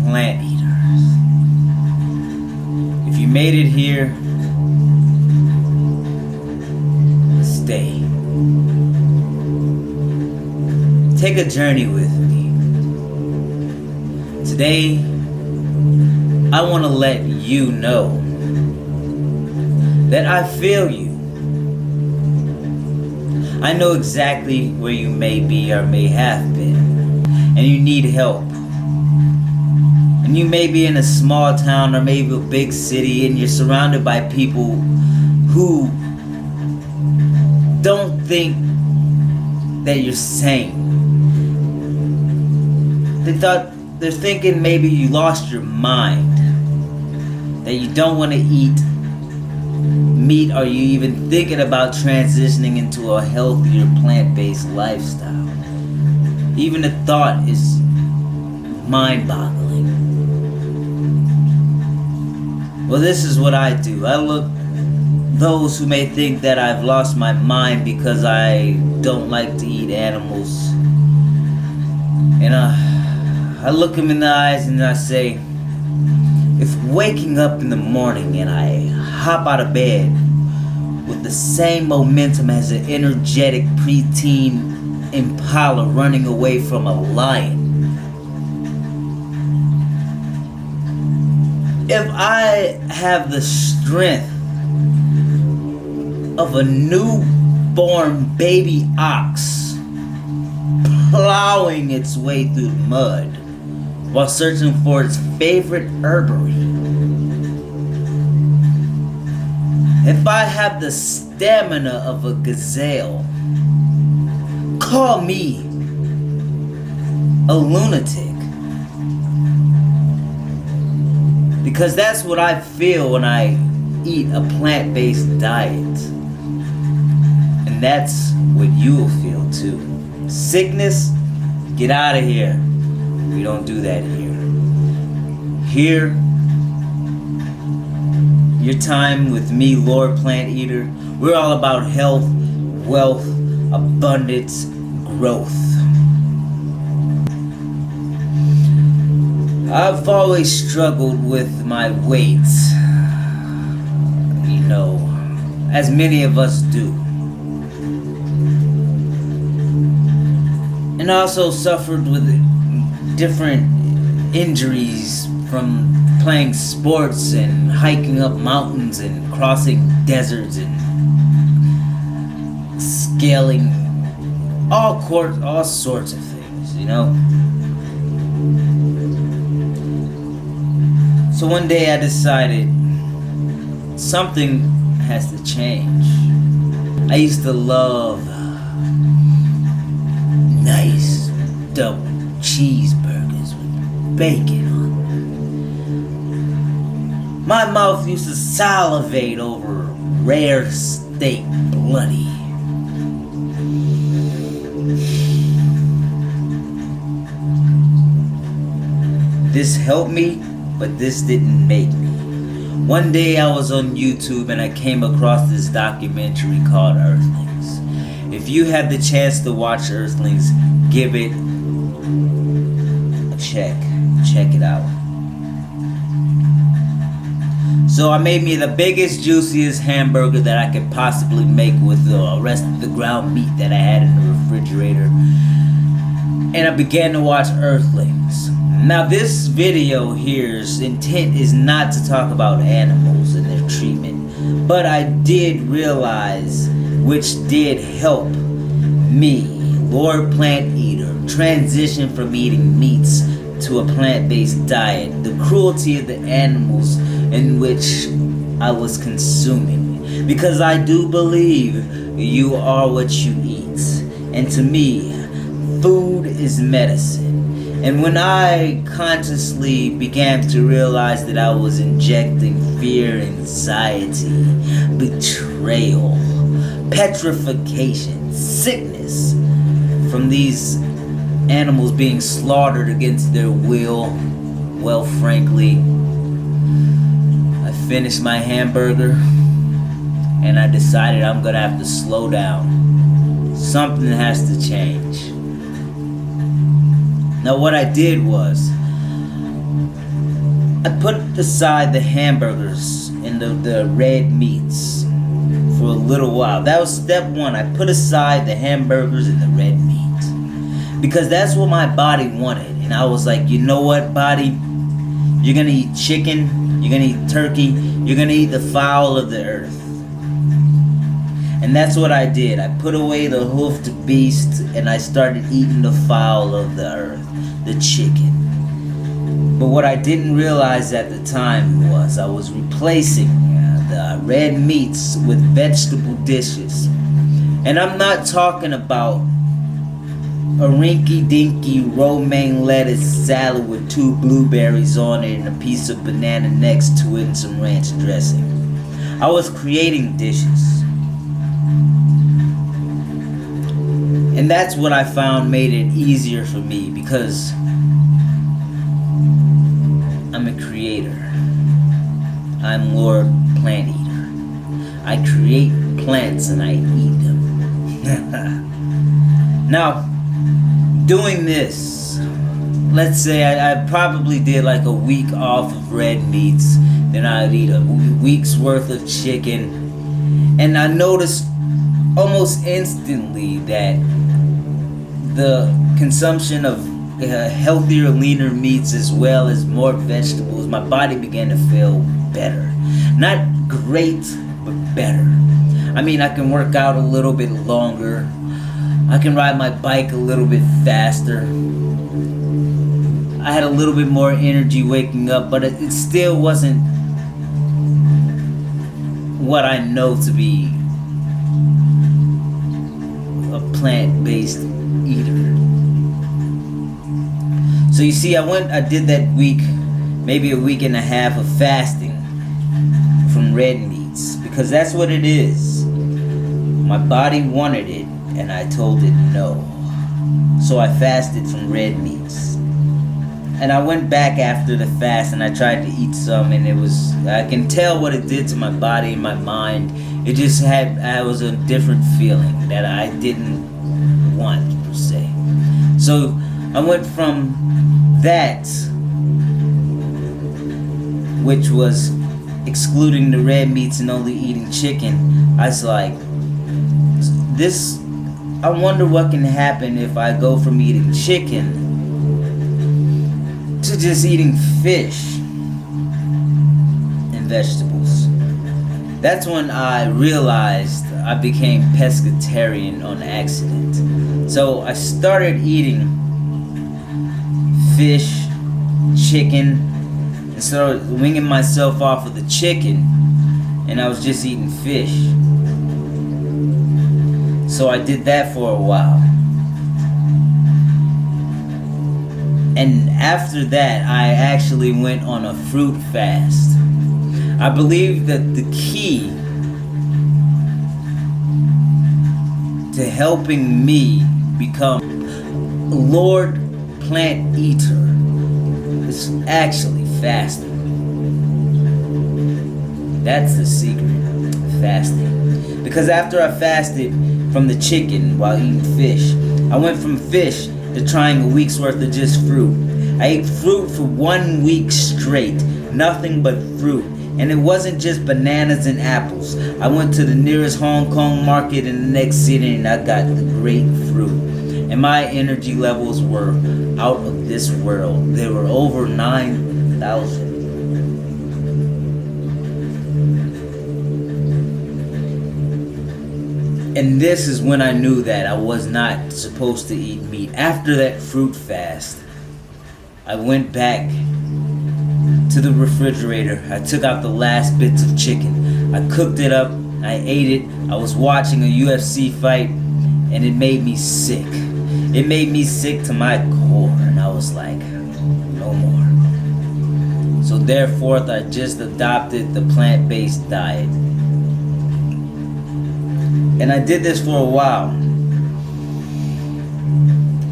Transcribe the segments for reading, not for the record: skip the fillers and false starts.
plant eaters. If you made it here, stay. Take a journey with me. Today, I want to let you know that I feel you. I know exactly where you may be or may have been, and you need help. And you may be in a small town or maybe a big city, and you're surrounded by people who don't think that you're sane. They're thinking maybe you lost your mind, that you don't want to eat meat, or you even thinking about transitioning into a healthier plant-based lifestyle. Even the thought is mind-boggling. Well, this is what I do. I look those who may think that I've lost my mind because I don't like to eat animals, and I look them in the eyes and I say, if waking up in the morning and I hop out of bed with the same momentum as an energetic preteen impala running away from a lion, if I have the strength of a newborn baby ox plowing its way through the mud while searching for its favorite herbery, if I have the stamina of a gazelle, call me a lunatic. Because that's what I feel when I eat a plant-based diet. And that's what you will feel too. Sickness, get out of here. We don't do that here. Here, your time with me, Lord Plant Eater, we're all about health, wealth, abundance, growth. I've always struggled with my weight, as many of us do. And also suffered with different injuries from playing sports and hiking up mountains and crossing deserts and scaling all sorts of things, So one day I decided something has to change. I used to love nice double cheeseburgers with bacon on them. My mouth used to salivate over rare steak bloody. This helped me, but this didn't make me. One day I was on YouTube and I came across this documentary called Earthlings. If you had the chance to watch Earthlings, give it a check. Check it out. So I made me the biggest, juiciest hamburger that I could possibly make with the rest of the ground meat that I had in the refrigerator. And I began to watch Earthlings. Now this video here's intent is not to talk about animals and their treatment, but I did realize, which did help me, Lord Plant Eater, transition from eating meats to a plant-based diet, the cruelty of the animals in which I was consuming. Because I do believe you are what you eat, and to me, food is medicine. And when I consciously began to realize that I was injecting fear, anxiety, betrayal, petrification, sickness from these animals being slaughtered against their will, well, frankly, I finished my hamburger and I decided I'm gonna have to slow down. Something has to change. Now what I did was, I put aside the hamburgers and the red meats for a little while. That was step one. I put aside the hamburgers and the red meat because that's what my body wanted. And I was like, you know what, body? You're gonna eat chicken, you're gonna eat turkey, you're gonna eat the fowl of the earth. And that's what I did. I put away the hoofed beast and I started eating the fowl of the earth, the chicken. But what I didn't realize at the time was I was replacing the red meats with vegetable dishes. And I'm not talking about a rinky-dinky romaine lettuce salad with 2 blueberries on it and a piece of banana next to it and some ranch dressing. I was creating dishes. And that's what I found made it easier for me because I'm a creator. I'm Lord Plant Eater. I create plants and I eat them. Now, doing this, let's say I probably did like a week off of red meats, then I'd eat a week's worth of chicken, and I noticed almost instantly that the consumption of healthier, leaner meats as well as more vegetables, my body began to feel better. Not great, but better. I mean, I can work out a little bit longer. I can ride my bike a little bit faster. I had a little bit more energy waking up, but it still wasn't what I know to be a plant-based eater. So you see, I did that week, maybe a week and a half of fasting from red meats because that's what it is. My body wanted it and I told it no. So I fasted from red meats. And I went back after the fast and I tried to eat some, and I can tell what it did to my body and my mind. It just was a different feeling that I didn't want per se. So I went from that, which was excluding the red meats and only eating chicken. I was like, I wonder what can happen if I go from eating chicken to just eating fish and vegetables. That's when I realized I became pescatarian on accident. So I started eating fish, chicken, and started winging myself off of the chicken, and I was just eating fish. So I did that for a while. And after that, I actually went on a fruit fast. I believe that the key to helping me become Lord Plant Eater is actually fasting. That's the secret, fasting. Because after I fasted from the chicken while eating fish, I went from fish to trying a week's worth of just fruit. I ate fruit for 1 week straight, nothing but fruit. And it wasn't just bananas and apples. I went to the nearest Hong Kong market in the next city and I got the grapefruit. And my energy levels were out of this world. They were over 9,000. And this is when I knew that I was not supposed to eat meat. After that fruit fast, I went back to the refrigerator. I took out the last bits of chicken. I cooked it up. I ate it. I was watching a UFC fight and it made me sick. It made me sick to my core, and I was like, no more. So therefore, I just adopted the plant-based diet. And I did this for a while.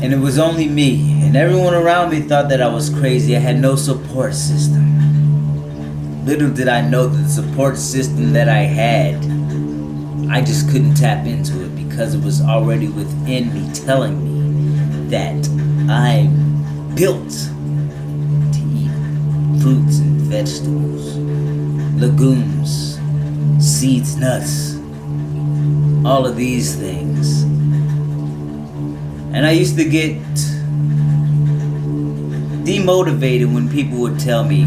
And it was only me. And everyone around me thought that I was crazy. I had no support system. Little did I know that the support system that I had, I just couldn't tap into it because it was already within me telling me that I'm built to eat fruits and vegetables, legumes, seeds, nuts, all of these things. And I used to get demotivated when people would tell me,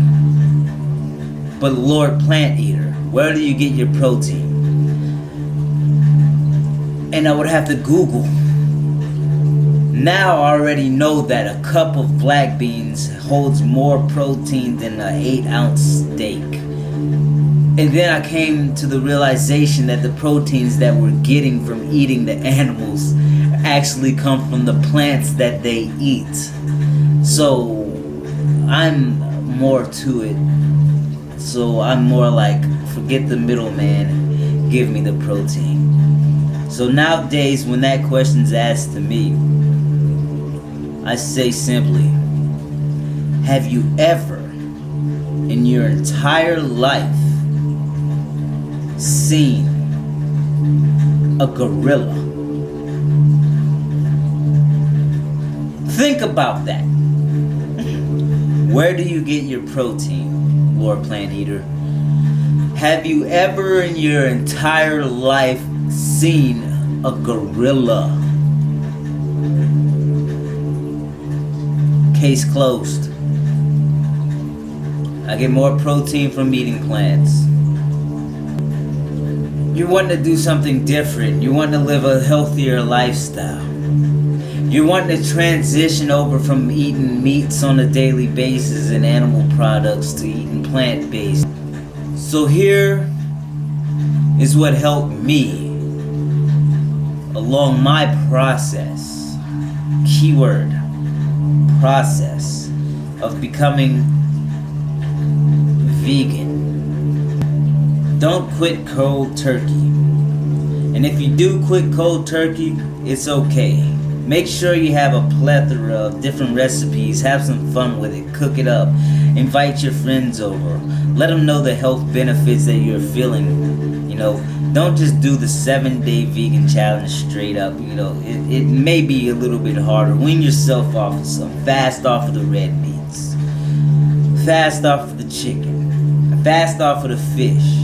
but Lord Plant Eater, where do you get your protein? And I would have to Google. Now I already know that a cup of black beans holds more protein than an 8-ounce steak. And then I came to the realization that the proteins that we're getting from eating the animals actually come from the plants that they eat. So I'm more to it. So I'm more like, forget the middleman, give me the protein. So nowadays when that question's asked to me, I say simply, have you ever in your entire life seen a gorilla? Think about that. Where do you get your protein, Lord Plant Eater? Have you ever in your entire life seen a gorilla? Case closed. I get more protein from eating plants. You're wanting to do something different. You're wanting to live a healthier lifestyle. You're wanting to transition over from eating meats on a daily basis and animal products to eating plant-based. So here is what helped me along my process. Keyword, process of becoming vegan. Don't quit cold turkey. And if you do quit cold turkey, it's okay. Make sure you have a plethora of different recipes. Have some fun with it. Cook it up. Invite your friends over. Let them know the health benefits that you're feeling. You know, don't just do the 7-day vegan challenge straight up. You know, it may be a little bit harder. Wean yourself off of some. Fast off of the red meats. Fast off of the chicken. Fast off of the fish.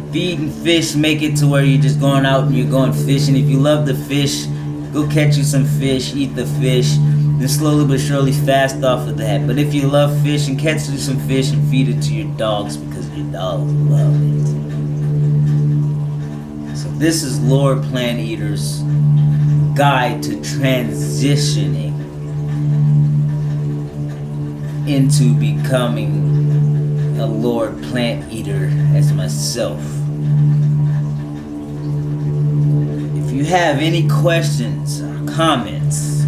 If you're eating fish, make it to where you're just going out and you're going fishing. If you love the fish, go catch you some fish, eat the fish, then slowly but surely fast off of that. But if you love fish, and catch you some fish and feed it to your dogs because your dogs love it. So this is Lord Plant Eater's guide to transitioning into becoming a Lord Plant Eater as myself. If you have any questions or comments,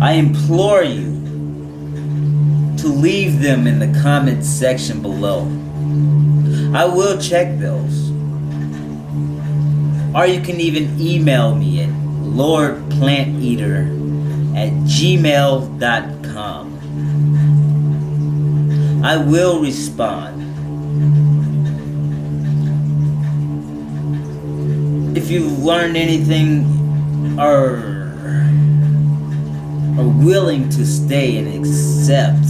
I implore you to leave them in the comments section below. I will check those. Or you can even email me at lordplanteater@gmail.com. I will respond. If you've learned anything or are willing to stay and accept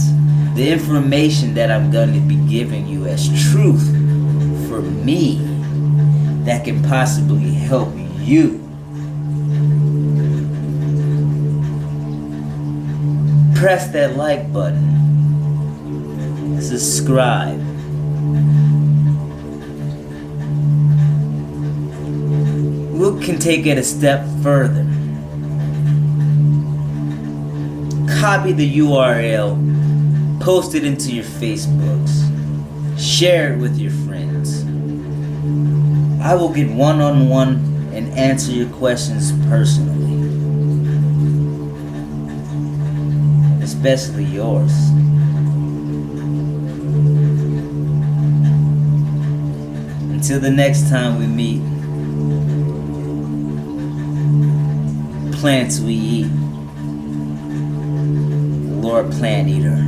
the information that I'm going to be giving you as truth for me that can possibly help you, press that like button, subscribe. We can take it a step further. Copy the URL, post it into your Facebooks, share it with your friends. I will get one-on-one and answer your questions personally, especially yours. Until the next time we meet, plants we eat. Lord Plant Eater.